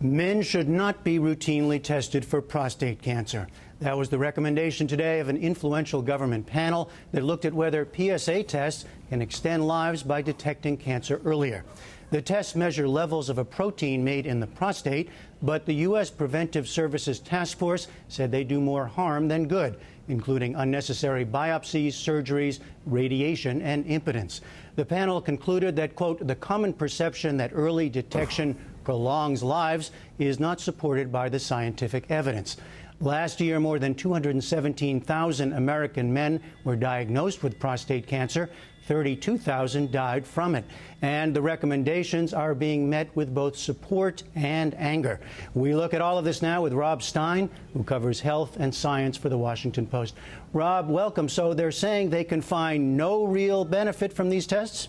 Men should not be routinely tested for prostate cancer. That was the recommendation today of an influential government panel that looked at whether PSA tests can extend lives by detecting cancer earlier. The tests measure levels of a protein made in the prostate, but the U.S. Preventive Services Task Force said they do more harm than good, including unnecessary biopsies, surgeries, radiation, and impotence. The panel concluded that, quote, the common perception that early detection prolongs lives is not supported by the scientific evidence. Last year, more than 217,000 American men were diagnosed with prostate cancer. 32,000 died from it. And the recommendations are being met with both support and anger. We look at all of this now with Rob Stein, who covers health and science for The Washington Post. Rob, welcome. So they're saying they can find no real benefit from these tests?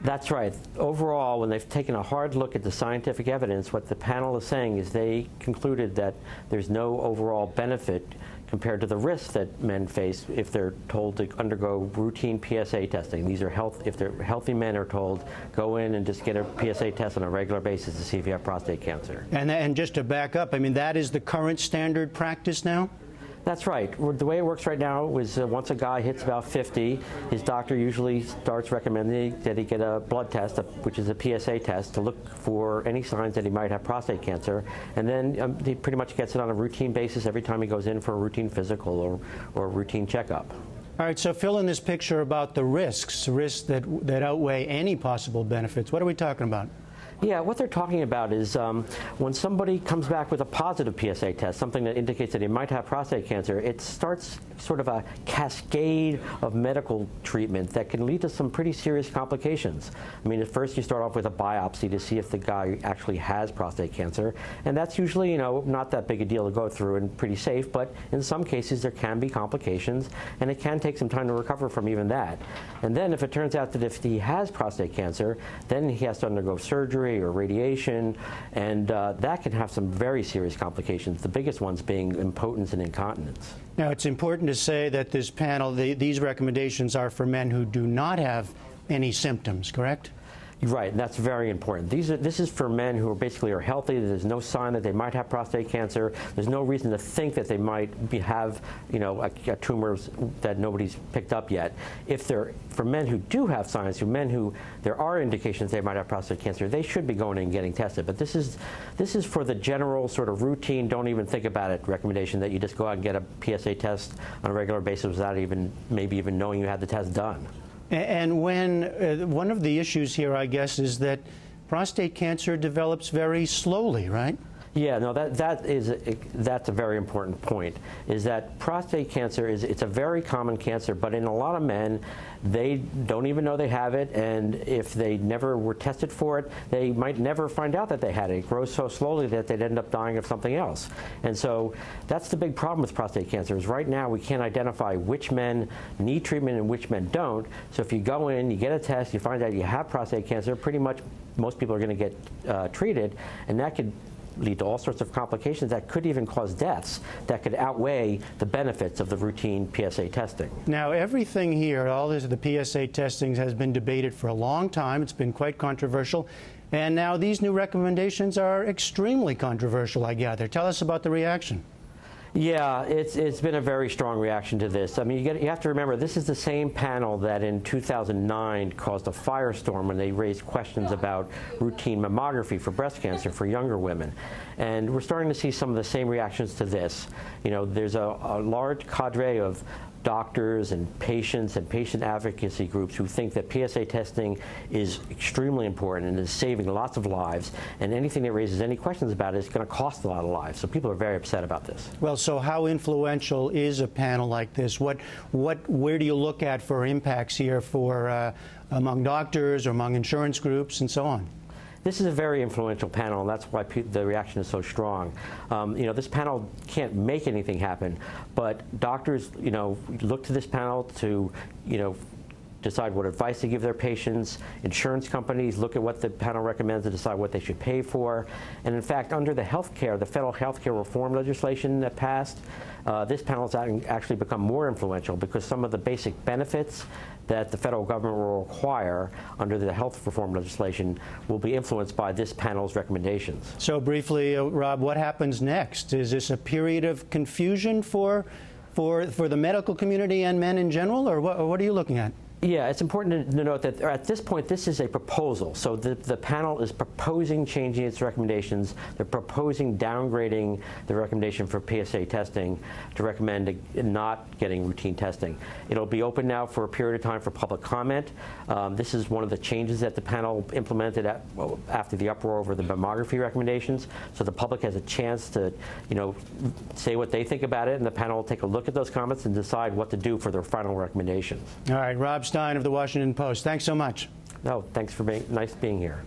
That's right. Overall, when they've taken a hard look at the scientific evidence, what the panel is saying is they concluded that there's no overall benefit compared to the risks that men face if they're told to undergo routine PSA testing. These are if they're healthy men are told, go in and just get a PSA test on a regular basis to see if you have prostate cancer. And just to back up, I mean, that is the current standard practice now? That's right. The way it works right now is once a guy hits about 50, his doctor usually starts recommending that he get a blood test, which is a PSA test, to look for any signs that he might have prostate cancer. And then he pretty much gets it on a routine basis every time he goes in for a routine physical or a routine checkup. All right, so fill in this picture about the risks that outweigh any possible benefits. What are we talking about? Yeah, what they're talking about is when somebody comes back with a positive PSA test, something that indicates that he might have prostate cancer, it starts sort of a cascade of medical treatment that can lead to some pretty serious complications. I mean, at first you start off with a biopsy to see if the guy actually has prostate cancer, and that's usually, you know, not that big a deal to go through and pretty safe, but in some cases there can be complications, and it can take some time to recover from even that. And then if it turns out that if he has prostate cancer, then he has to undergo surgery or radiation, and that can have some very serious complications, the biggest ones being impotence and incontinence. Now, it's important to say that this panel, these recommendations are for men who do not have any symptoms, correct? Right, and that's very important. This is for men who basically are healthy. There's no sign that they might have prostate cancer. There's no reason to think that they might have, you know, a tumor that nobody's picked up yet. If they're for men who do have signs, there are indications they might have prostate cancer, they should be going in and getting tested. But this is for the general sort of routine, don't even think about it recommendation that you just go out and get a PSA test on a regular basis without maybe even knowing you had the test done. And when one of the issues here, I guess, is that prostate cancer develops very slowly, right? Yeah, no, that's a very important point, is that prostate cancer it's a very common cancer, but in a lot of men, they don't even know they have it, and if they never were tested for it, they might never find out that they had it. It grows so slowly that they'd end up dying of something else. And so that's the big problem with prostate cancer, is right now we can't identify which men need treatment and which men don't. So if you go in, you get a test, you find out you have prostate cancer, pretty much most people are going to get treated, and that could lead to all sorts of complications that could even cause deaths that could outweigh the benefits of the routine PSA testing. Now, everything here, all this, the PSA testing has been debated for a long time. It's been quite controversial. And now these new recommendations are extremely controversial, I gather. Tell us about the reaction. Yeah, it's been a very strong reaction to this. I mean, you have to remember, this is the same panel that in 2009 caused a firestorm when they raised questions about routine mammography for breast cancer for younger women. And we're starting to see some of the same reactions to this. You know, there's a large cadre of doctors and patient advocacy groups who think that PSA testing is extremely important and is saving lots of lives, and anything that raises any questions about it is going to cost a lot of lives. So people are very upset about this. Well, so how influential is a panel like this? Where do you look at for impacts here for among doctors or among insurance groups and so on? This is a very influential panel, and that's why the reaction is so strong. You know, this panel can't make anything happen, but doctors, you know, look to this panel to, you know, decide what advice to give their patients. Insurance companies look at what the panel recommends and decide what they should pay for. And in fact, under the federal healthcare reform legislation that passed, this panel has actually become more influential because some of the basic benefits that the federal government will require under the health reform legislation will be influenced by this panel's recommendations. So briefly, Rob, what happens next? Is this a period of confusion for the medical community and men in general, or what are you looking at? Yeah, it's important to note that at this point, this is a proposal. So the panel is proposing changing its recommendations. They're proposing downgrading the recommendation for PSA testing to recommend not getting routine testing. It'll be open now for a period of time for public comment. This is one of the changes that the panel implemented after the uproar over the mammography recommendations. So the public has a chance to, say what they think about it, and the panel will take a look at those comments and decide what to do for their final recommendations. All right, Rob Stein of the Washington Post. Thanks so much. No, thanks for nice being here.